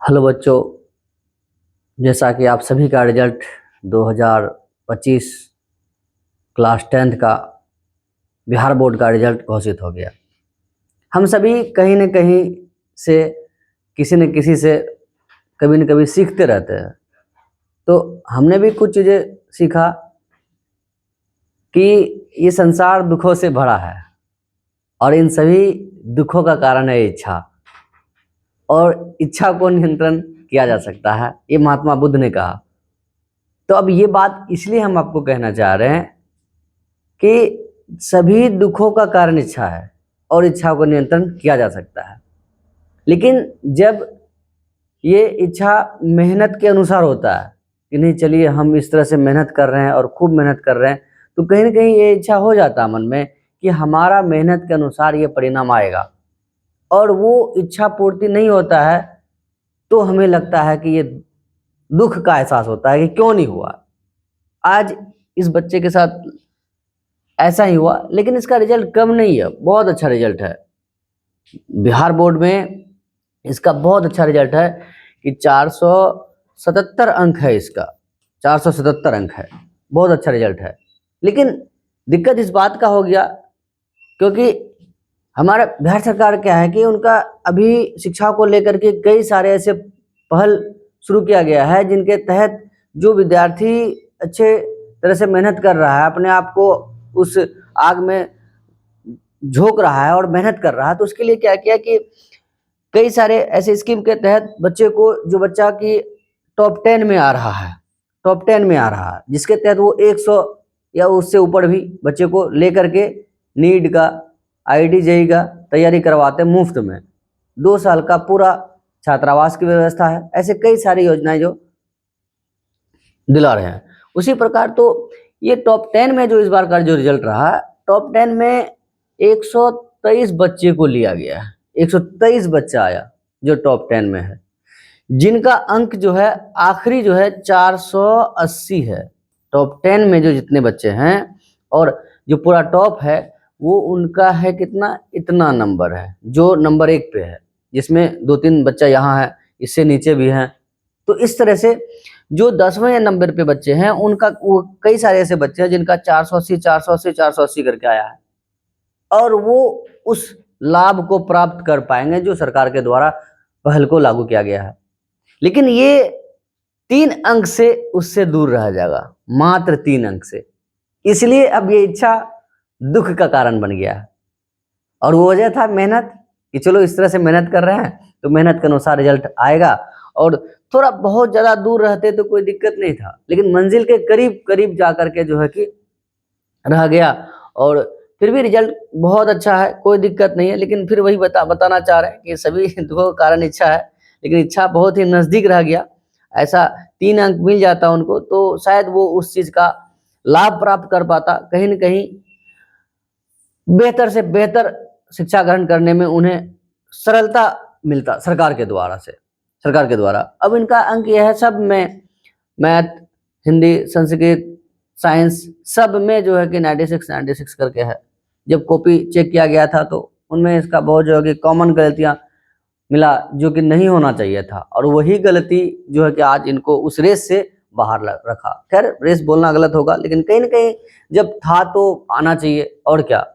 Hello बच्चों, जैसा कि आप सभी का रिजल्ट 2025 क्लास 10th का बिहार बोर्ड का रिजल्ट घोषित हो गया। हम सभी कहीं न कहीं से किसी न किसी से कभी न कभी सीखते रहते हैं। तो हमने भी कुछ चीज़ें सीखा कि ये संसार दुखों से भरा है और इन सभी दुखों का कारण है इच्छा, और इच्छा को नियंत्रण किया जा सकता है, ये महात्मा बुद्ध ने कहा। तो अब ये बात इसलिए हम आपको कहना चाह रहे हैं कि सभी दुखों का कारण इच्छा है और इच्छा को नियंत्रण किया जा सकता है। लेकिन जब ये इच्छा मेहनत के अनुसार होता है कि नहीं, चलिए हम इस तरह से मेहनत कर रहे हैं और खूब मेहनत कर रहे हैं, तो कहीं ना कहीं ये इच्छा हो जाता है मन में कि हमारा मेहनत के अनुसार ये परिणाम आएगा, और वो इच्छा पूर्ति नहीं होता है तो हमें लगता है कि ये दुख का एहसास होता है कि क्यों नहीं हुआ। आज इस बच्चे के साथ ऐसा ही हुआ, लेकिन इसका रिजल्ट कम नहीं है, बहुत अच्छा रिजल्ट है। बिहार बोर्ड में इसका बहुत अच्छा रिजल्ट है कि 477 अंक है इसका, 477 अंक है, बहुत अच्छा रिजल्ट है। लेकिन दिक्कत इस बात का हो गया क्योंकि हमारा बिहार सरकार क्या है कि उनका अभी शिक्षा को लेकर के कई सारे ऐसे पहल शुरू किया गया है जिनके तहत जो विद्यार्थी अच्छे तरह से मेहनत कर रहा है, अपने आप को उस आग में झोंक रहा है और मेहनत कर रहा है, तो उसके लिए क्या किया कि कई सारे ऐसे स्कीम के तहत बच्चे को, जो बच्चा की टॉप 10 में आ रहा है, टॉप 10 में आ रहा है, जिसके तहत वो 100 या उससे ऊपर भी बच्चे को लेकर के नीट का, आईआईटी जेईई का तैयारी करवाते हैं मुफ्त में। 2 साल का पूरा छात्रावास की व्यवस्था है। ऐसे कई सारी योजनाएं जो दिला रहे हैं। उसी प्रकार तो ये टॉप 10 में जो इस बार का जो रिजल्ट रहा, टॉप 10 में 123 बच्चे को लिया गया है। 123 बच्चा आया जो टॉप 10 में है, जिनका अंक जो है आखिरी जो है 480 है। टॉप 10 में जो जितने बच्चे हैं और जो पूरा टॉप है वो उनका है कितना, इतना नंबर है जो नंबर 1 पे है, जिसमें 2-3 बच्चा यहाँ है, इससे नीचे भी हैं। तो इस तरह से जो 10वें नंबर पे बच्चे हैं उनका, वो कई सारे ऐसे बच्चे हैं जिनका 480 480 480 करके आया है, और वो उस लाभ को प्राप्त कर पाएंगे जो सरकार के द्वारा पहल को लागू किया गया है। लेकिन ये 3 अंक से उससे दूर रह जाएगा, मात्र 3 अंक से। इसलिए अब ये इच्छा दुख का कारण बन गया है, और वो वजह था मेहनत, कि चलो इस तरह से मेहनत कर रहे हैं तो मेहनत के अनुसार रिजल्ट आएगा। और थोड़ा बहुत ज़्यादा दूर रहते तो कोई दिक्कत नहीं था, लेकिन मंजिल के करीब करीब जा करके जो है कि रह गया, और फिर भी रिजल्ट बहुत अच्छा है, कोई दिक्कत नहीं है। लेकिन फिर वही बताना चाह रहे हैं कि सभी दुखों का कारण इच्छा है, लेकिन इच्छा बहुत ही नज़दीक रह गया। ऐसा 3 अंक मिल जाता उनको तो शायद वो उस चीज़ का लाभ प्राप्त कर पाता, कहीं न कहीं बेहतर से बेहतर शिक्षा ग्रहण करने में उन्हें सरलता मिलता सरकार के द्वारा। अब इनका अंक यह है, सब में मैथ, हिंदी, संस्कृत, साइंस सब में जो है कि 96 करके है। जब कॉपी चेक किया गया था तो उनमें इसका बहुत जो है कि कॉमन गलतियां मिला, जो कि नहीं होना चाहिए था, और वही गलती जो है कि आज इनको उस रेस से बाहर रखा। खैर, रेस बोलना गलत होगा, लेकिन कहीं ना कहीं जब था तो आना चाहिए, और क्या।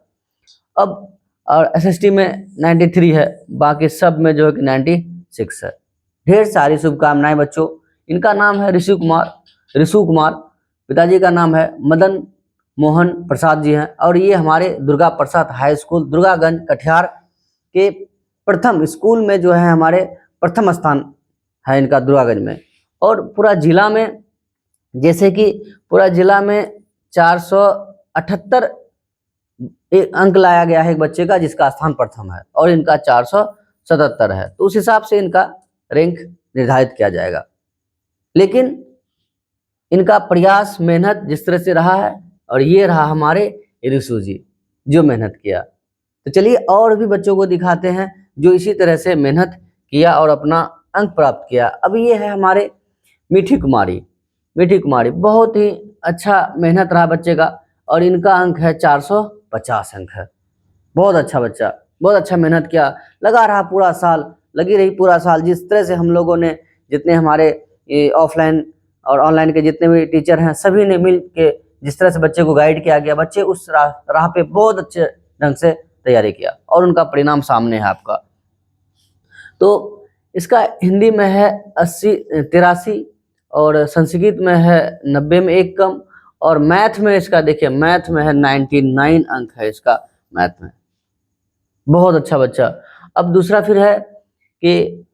अब और एसएसटी में 93 है, बाकी सब में जो है कि 96 है। ढेर सारी शुभकामनाएं बच्चों। इनका नाम है ऋषु कुमार, पिताजी का नाम है मदन मोहन प्रसाद जी हैं, और ये हमारे दुर्गा प्रसाद हाई स्कूल दुर्गागंज कटिहार के प्रथम स्कूल में जो है हमारे प्रथम स्थान है इनका दुर्गागंज में। और पूरा जिला में, जैसे कि पूरा जिला में 478 अंक लाया गया है एक बच्चे का, जिसका स्थान प्रथम है, और इनका 477 है। तो उस हिसाब से इनका रैंक निर्धारित किया जाएगा। लेकिन इनका प्रयास, मेहनत जिस तरह से रहा है, और ये रहा हमारे ऋषु जी जो मेहनत किया। तो चलिए और भी बच्चों को दिखाते हैं जो इसी तरह से मेहनत किया और अपना अंक प्राप्त किया। अब ये है हमारे मीठी कुमारी, बहुत ही अच्छा मेहनत रहा बच्चे का, और इनका अंक है 450 अंक है। बहुत अच्छा बच्चा, बहुत अच्छा मेहनत किया, लगा रहा पूरा साल लगी रही पूरा साल। जिस तरह से हम लोगों ने, जितने हमारे ऑफलाइन और ऑनलाइन के जितने भी टीचर हैं, सभी ने मिल के जिस तरह से बच्चे को गाइड किया गया, बच्चे उस राह पे बहुत अच्छे ढंग से तैयारी किया और उनका परिणाम सामने है आपका। तो इसका हिंदी में है 83 और संस्कृत में है 90 में 1 कम, और मैथ में इसका देखिए, मैथ में है 99 अंक है इसका मैथ में। बहुत अच्छा बच्चा। अब दूसरा फिर है कि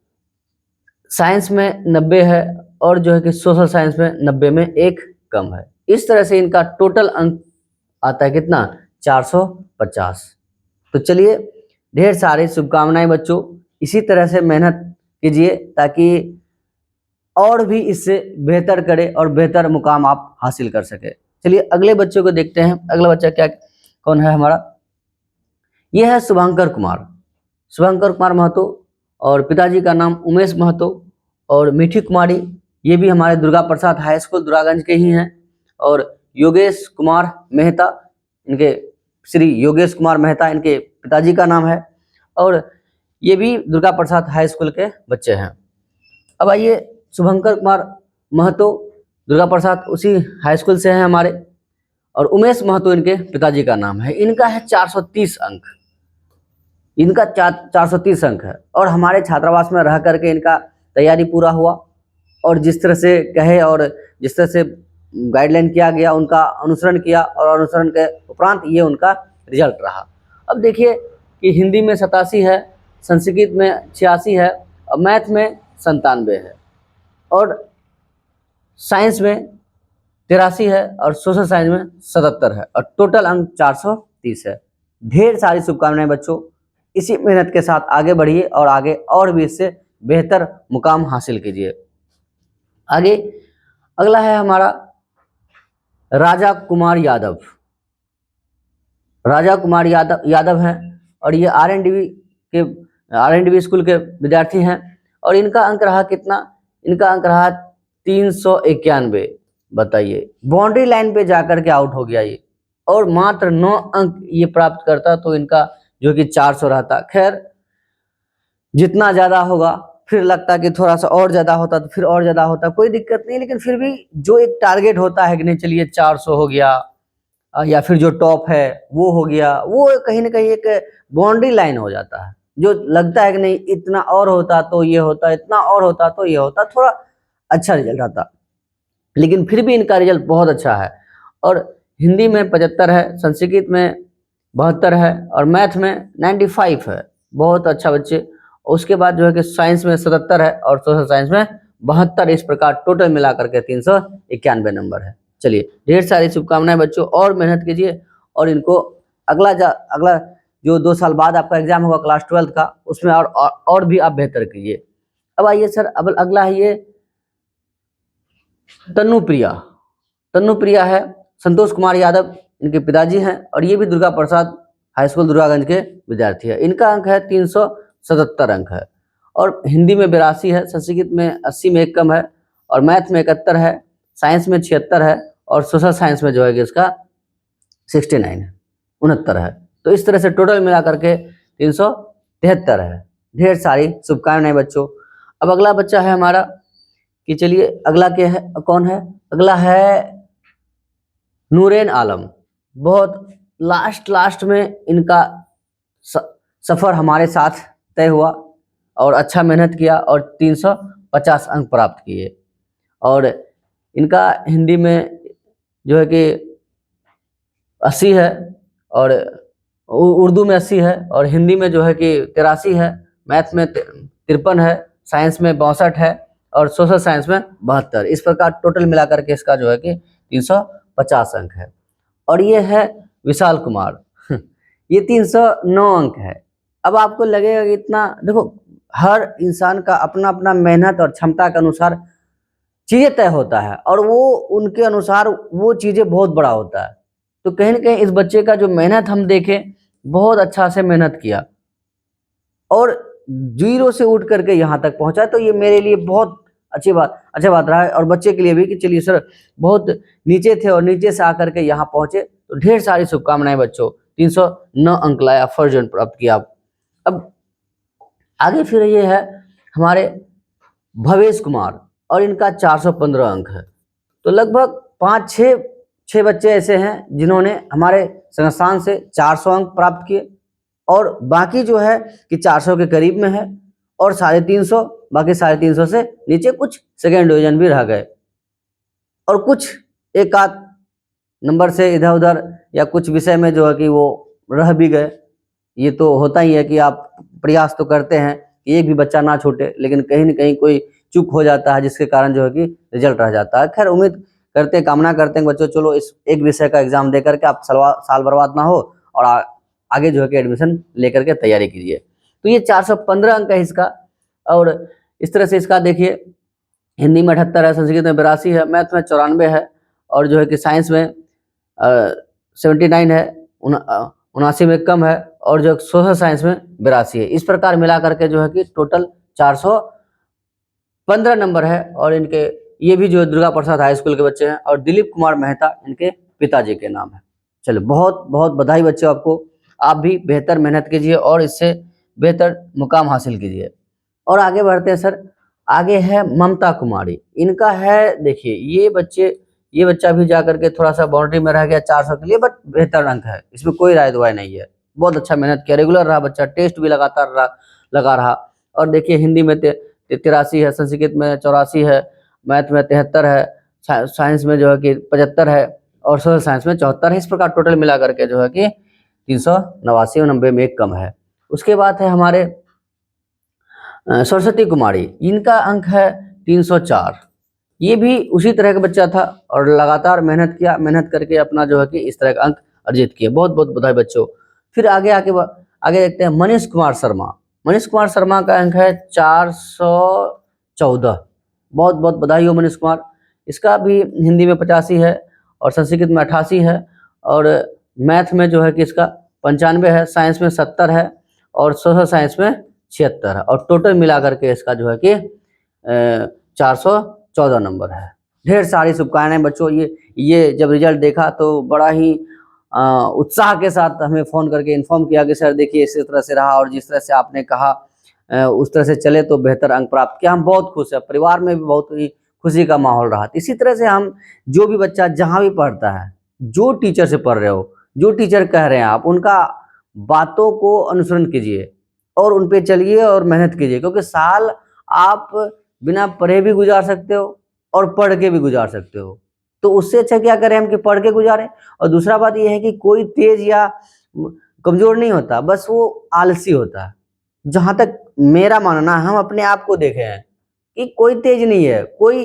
साइंस में 90 है और जो है कि सोशल साइंस में 90 में 1 कम है। इस तरह से इनका टोटल अंक आता है कितना, 450। तो चलिए, ढेर सारी शुभकामनाएं बच्चों। इसी तरह से मेहनत कीजिए ताकि और भी इससे बेहतर करे और बेहतर मुकाम आप हासिल कर सके। चलिए अगले बच्चों को देखते हैं। अगला बच्चा क्या, कौन है हमारा, यह है शुभंकर कुमार। शुभंकर कुमार महतो, और पिताजी का नाम उमेश महतो, और मीठी कुमारी, ये भी हमारे दुर्गा प्रसाद हाई स्कूल दुरागंज के ही हैं। और योगेश कुमार मेहता, इनके श्री योगेश कुमार मेहता इनके पिताजी का नाम है, और ये भी दुर्गा प्रसाद हाई स्कूल के बच्चे हैं। अब आइए, शुभंकर कुमार महतो दुर्गा प्रसाद उसी हाई स्कूल से हैं हमारे, और उमेश महतो इनके पिताजी का नाम है। इनका है 430 अंक, इनका 430 अंक है, और हमारे छात्रावास में रह करके इनका तैयारी पूरा हुआ, और जिस तरह से कहे और जिस तरह से गाइडलाइन किया गया उनका अनुसरण किया, और अनुसरण के उपरांत ये उनका रिजल्ट रहा। अब देखिए कि हिंदी में 87 है, संस्कृत में 86 है, और मैथ में 97 है, और साइंस में 83 है, और सोशल साइंस में 77 है, और टोटल अंक 430 है। ढेर सारी शुभकामनाएं बच्चों। इसी मेहनत के साथ आगे बढ़िए और आगे और भी इससे बेहतर मुकाम हासिल कीजिए। आगे अगला है हमारा राजा कुमार यादव। राजा कुमार यादव हैं, और ये आर.एन.डी.बी स्कूल के विद्यार्थी हैं, और इनका अंक रहा कितना, इनका अंक रहा 391। बताइए, बाउंड्री लाइन पे जाकर के आउट हो गया ये, और मात्र 9 अंक ये प्राप्त करता तो इनका जो कि 400 रहता। खैर, जितना ज़्यादा होगा, फिर लगता कि थोड़ा सा और ज़्यादा होता तो फिर और ज़्यादा होता, कोई दिक्कत नहीं, लेकिन फिर भी जो एक टारगेट होता है कि नहीं चलिए 400 हो गया, या फिर जो टॉप है वो हो गया, वो कहीं ना कहीं एक बाउंड्री लाइन हो जाता है। जो लगता है कि नहीं इतना और होता तो ये होता, इतना और होता तो ये होता, थोड़ा अच्छा रिजल्ट आता, लेकिन फिर भी इनका रिजल्ट बहुत अच्छा है। और हिंदी में 75 है, संस्कृत में 72 है, और मैथ में 95 है। बहुत अच्छा बच्चे। उसके बाद जो है कि साइंस में 77 है, और सोशल साइंस में 72। इस प्रकार टोटल मिला करके 391 नंबर है। चलिए, ढेर सारी शुभकामनाएं बच्चों, और मेहनत कीजिए, और इनको अगला जो 2 साल बाद आपका एग्जाम होगा क्लास 12 का, उसमें और भी आप बेहतर कीजिए। अब आइए सर, अब अगला है ये तन्नुप्रिया। तन्नुप्रिया है, संतोष कुमार यादव इनके पिताजी हैं, और ये भी दुर्गा प्रसाद हाई स्कूल दुर्गागंज के विद्यार्थी है। इनका अंक है 377 अंक है, और हिंदी में 82 है, संस्कृत में 80 में 1 कम है, और मैथ में 71 है, साइंस में 76 है, और सोशल साइंस में जो है कि इसका 69 है, 69 है। तो इस तरह से टोटल मिला करके 373 है। ढेर सारी शुभकामनाएं बच्चों। अब अगला बच्चा है हमारा, कि चलिए अगला क्या है, कौन है, अगला है नूरेन आलम। बहुत लास्ट में इनका सफ़र हमारे साथ तय हुआ, और अच्छा मेहनत किया, और 350 अंक प्राप्त किए। और इनका हिंदी में जो है कि 80 है, और उर्दू में 80 है, और हिंदी में जो है कि 83 है, मैथ में 53 है, साइंस में 62 है, और सोशल साइंस में 72। इस प्रकार टोटल मिलाकर के इसका जो है कि 350 अंक है। और ये है विशाल कुमार ये 309 अंक है। अब आपको लगेगा कि इतना, देखो हर इंसान का अपना अपना मेहनत और क्षमता के अनुसार चीज़ें तय होता है, और वो उनके अनुसार वो चीज़ें बहुत बड़ा होता है। तो कहीं ना कहीं इस बच्चे का जो मेहनत हम देखें, बहुत अच्छा से मेहनत किया, और 0 से उठ करके यहाँ तक पहुँचा। तो ये मेरे लिए बहुत अच्छा बात रहा है, और बच्चे के लिए भी कि चलिए सर बहुत नीचे थे और नीचे से आकर के यहाँ पहुँचे। तो ढेर सारी शुभकामनाएं बच्चों। 309 अंक लाया, फर्स्ट रैंक प्राप्त किया। अब आगे फिर ये है हमारे भवेश कुमार, और इनका 415 अंक है। तो लगभग 5-6 बच्चे ऐसे हैं जिन्होंने हमारे संस्थान से 400 अंक प्राप्त किए, और बाकी जो है कि 400 के करीब में है, और 350, बाकी 350 से नीचे कुछ सेकेंड डिवीजन भी रह गए, और कुछ एक आध नंबर से इधर उधर या कुछ विषय में जो है कि वो रह भी गए। ये तो होता ही है कि आप प्रयास तो करते हैं कि एक भी बच्चा ना छूटे, लेकिन कहीं न कहीं कोई चूक हो जाता है जिसके कारण जो है कि रिजल्ट रह जाता है। खैर उम्मीद करते हैं, कामना करते हैं बच्चों, चलो इस एक विषय का एग्जाम दे करके आप साल बर्बाद ना हो, और आगे जो है कि एडमिशन लेकर के तैयारी कीजिए। तो ये 415 अंक है इसका, और इस तरह से इसका देखिए, हिंदी में 78 है, संस्कृत में 82 है, मैथ में 94 है, और जो है कि साइंस में 79 है, 79 में कम है, और जो सोशल साइंस में 82 है। इस प्रकार मिला करके जो है कि टोटल 415 नंबर है। और इनके ये भी जो दुर्गा प्रसाद हाई स्कूल के बच्चे हैं, और दिलीप कुमार मेहता इनके पिताजी के नाम है। चलो बहुत बहुत बधाई बच्चों आपको, आप भी बेहतर मेहनत कीजिए और इससे बेहतर मुकाम हासिल कीजिए। और आगे बढ़ते हैं सर, आगे है ममता कुमारी, इनका है देखिए ये बच्चा भी जा करके थोड़ा सा बाउंड्री में रह गया 400 के लिए, बट बेहतर अंक है, इसमें कोई राय दुआई नहीं है। बहुत अच्छा मेहनत किया, रेगुलर रहा बच्चा, टेस्ट भी लगातार लगा रहा। और देखिए हिंदी में 83 है, संस्कृत में 84 है, मैथ में 73 है, साइंस में जो है कि 75 है, और सोशल साइंस में 74 है। इस प्रकार टोटल मिला करके जो है कि 389 और 90 में एक कम है। उसके बाद है हमारे सरस्वती कुमारी, इनका अंक है 304। ये भी उसी तरह का बच्चा था और लगातार मेहनत किया, मेहनत करके अपना जो है कि इस तरह का अंक अर्जित किया। बहुत बहुत बधाई बच्चों। फिर आगे देखते हैं मनीष कुमार शर्मा। मनीष कुमार शर्मा का अंक है 414। बहुत बहुत बधाई हो मनीष कुमार। इसका भी हिंदी में 85 है, और संस्कृत में 88 है, और मैथ में जो है कि इसका 95 है, साइंस में 70 है, और सोशल साइंस में 76 है, और टोटल मिला करके इसका जो है कि 414 नंबर है। ढेर सारी शुभकामनाएं बच्चों। ये जब रिजल्ट देखा तो बड़ा ही उत्साह के साथ हमें फ़ोन करके इन्फॉर्म किया कि सर देखिए इसी तरह से रहा, और जिस तरह से आपने कहा उस तरह से चले तो बेहतर अंक प्राप्त किया। हम बहुत खुश हैं, परिवार में भी बहुत ही खुशी का माहौल रहा। इसी तरह से हम जो भी बच्चा जहाँ भी पढ़ता है, जो टीचर से पढ़ रहे हो, जो टीचर कह रहे हैं, आप उनका बातों को अनुसरण कीजिए और उन पे चलिए और मेहनत कीजिए, क्योंकि साल आप बिना पढ़े भी गुजार सकते हो और पढ़ के भी गुजार सकते हो। तो उससे अच्छा क्या करें हम कि पढ़ के गुजारें। और दूसरा बात यह है कि कोई तेज या कमजोर नहीं होता, बस वो आलसी होता है। जहाँ तक मेरा मानना है, हम अपने आप को देखे हैं कि कोई तेज नहीं है, कोई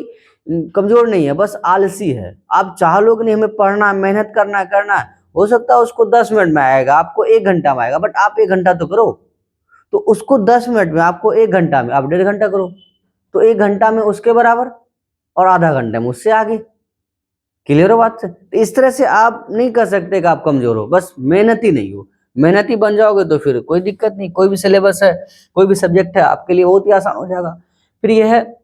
कमजोर नहीं है, बस आलसी है। आप चाह लोग नहीं, हमें पढ़ना, मेहनत करना है, हो सकता है उसको 10 मिनट में आएगा, आपको 1 घंटा में आएगा, बट आप 1 घंटा तो करो। तो उसको 10 मिनट में, आपको 1 घंटा में, आप 1.5 घंटा करो, तो 1 घंटा में उसके बराबर और आधा घंटा में उससे आगे। क्लियर हो बात से? तो इस तरह से आप नहीं कर सकते कि आप कमजोर हो, बस मेहनती नहीं हो। मेहनती बन जाओगे तो फिर कोई दिक्कत नहीं, कोई भी सिलेबस है, कोई भी सब्जेक्ट है, आपके लिए बहुत ही आसान हो जाएगा। फिर यह है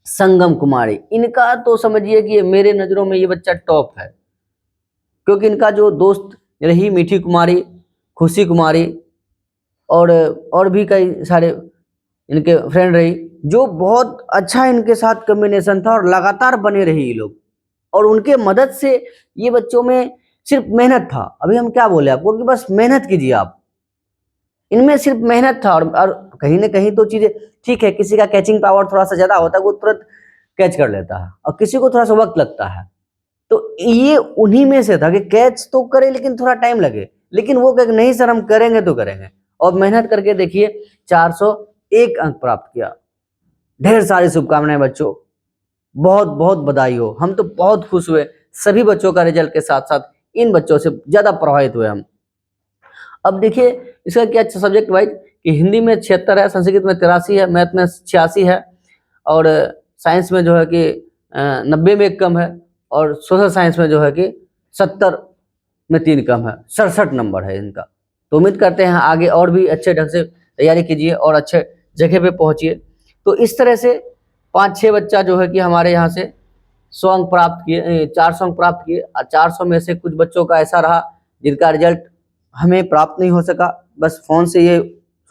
संगम कुमारी, इनका तो समझिए कि मेरे नज़रों में ये बच्चा टॉप है, क्योंकि इनका जो दोस्त रही मीठी कुमारी, खुशी कुमारी, और भी कई सारे इनके फ्रेंड रही, जो बहुत अच्छा इनके साथ कम्बिनेशन था, और लगातार बने रहे ये लोग, और उनके मदद से ये बच्चों में सिर्फ मेहनत था। अभी हम क्या बोले आपको कि बस मेहनत कीजिए आप, इनमें सिर्फ मेहनत था। और कहीं ना कहीं तो चीजें ठीक है, किसी का कैचिंग पावर थोड़ा सा ज्यादा होता है, वो तुरंत कैच कर लेता है, और किसी को थोड़ा सा वक्त लगता है। तो ये उन्हीं में से था कि कैच तो करे लेकिन थोड़ा टाइम लगे, लेकिन वो कहे नहीं सर हम करेंगे तो करेंगे, और मेहनत करके देखिए 401 अंक प्राप्त किया। ढेर सारी शुभकामनाएं बच्चों, बहुत बहुत बधाई हो। हम तो बहुत खुश हुए सभी बच्चों का रिजल्ट के साथ साथ इन बच्चों से ज्यादा प्रभावित हुए हम। अब देखिए इसका क्या सब्जेक्ट वाइज कि हिंदी में 76 है, संस्कृत में 83 है, मैथ में 86 है, और साइंस में जो है कि 90 में एक कम है, और सोशल साइंस में जो है कि 70 में 3 कम है। 67 नंबर है इनका। तो उम्मीद करते हैं आगे और भी अच्छे ढंग से तैयारी कीजिए और अच्छे जगह पे पहुंचिए। तो इस तरह से 5-6 बच्चा जो है कि हमारे यहाँ से 100 अंक प्राप्त किए, 400 अंक प्राप्त किए, और 400 में से कुछ बच्चों का ऐसा रहा जिनका रिजल्ट हमें प्राप्त नहीं हो सका। बस फ़ोन से ये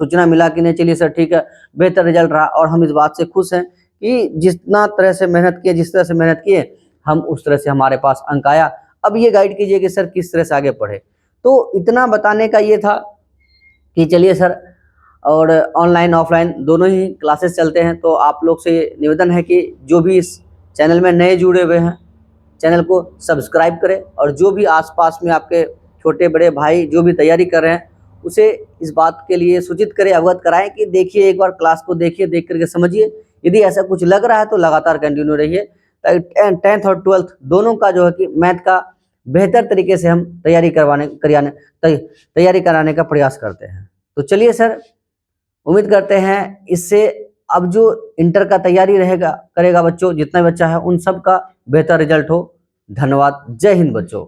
सूचना मिला कि नहीं चलिए सर ठीक है, बेहतर रिजल्ट रहा और हम इस बात से खुश हैं कि जितना तरह से मेहनत किए, जिस तरह से मेहनत किए हम उस तरह से हमारे पास अंक आया। अब ये गाइड कीजिए कि सर किस तरह से आगे पढ़े। तो इतना बताने का ये था कि चलिए सर, और ऑनलाइन ऑफलाइन दोनों ही क्लासेस चलते हैं। तो आप लोग से निवेदन है कि जो भी इस चैनल में नए जुड़े हुए हैं, चैनल को सब्सक्राइब करें, और जो भी आसपास में आपके छोटे बड़े भाई जो भी तैयारी कर रहे हैं उसे इस बात के लिए सूचित करें, अवगत कराएं कि देखिए, एक बार क्लास को देखिए, देख करके समझिए। यदि ऐसा कुछ लग रहा है तो लगातार कंटिन्यू रहिए, ताकि 10th और 12th दोनों का जो है कि मैथ का बेहतर तरीके से हम तैयारी कराने का प्रयास करते हैं। तो चलिए सर, उम्मीद करते हैं इससे अब जो इंटर का तैयारी करेगा बच्चों, जितना बच्चा है उन सब का बेहतर रिजल्ट हो। धन्यवाद। जय हिंद बच्चों।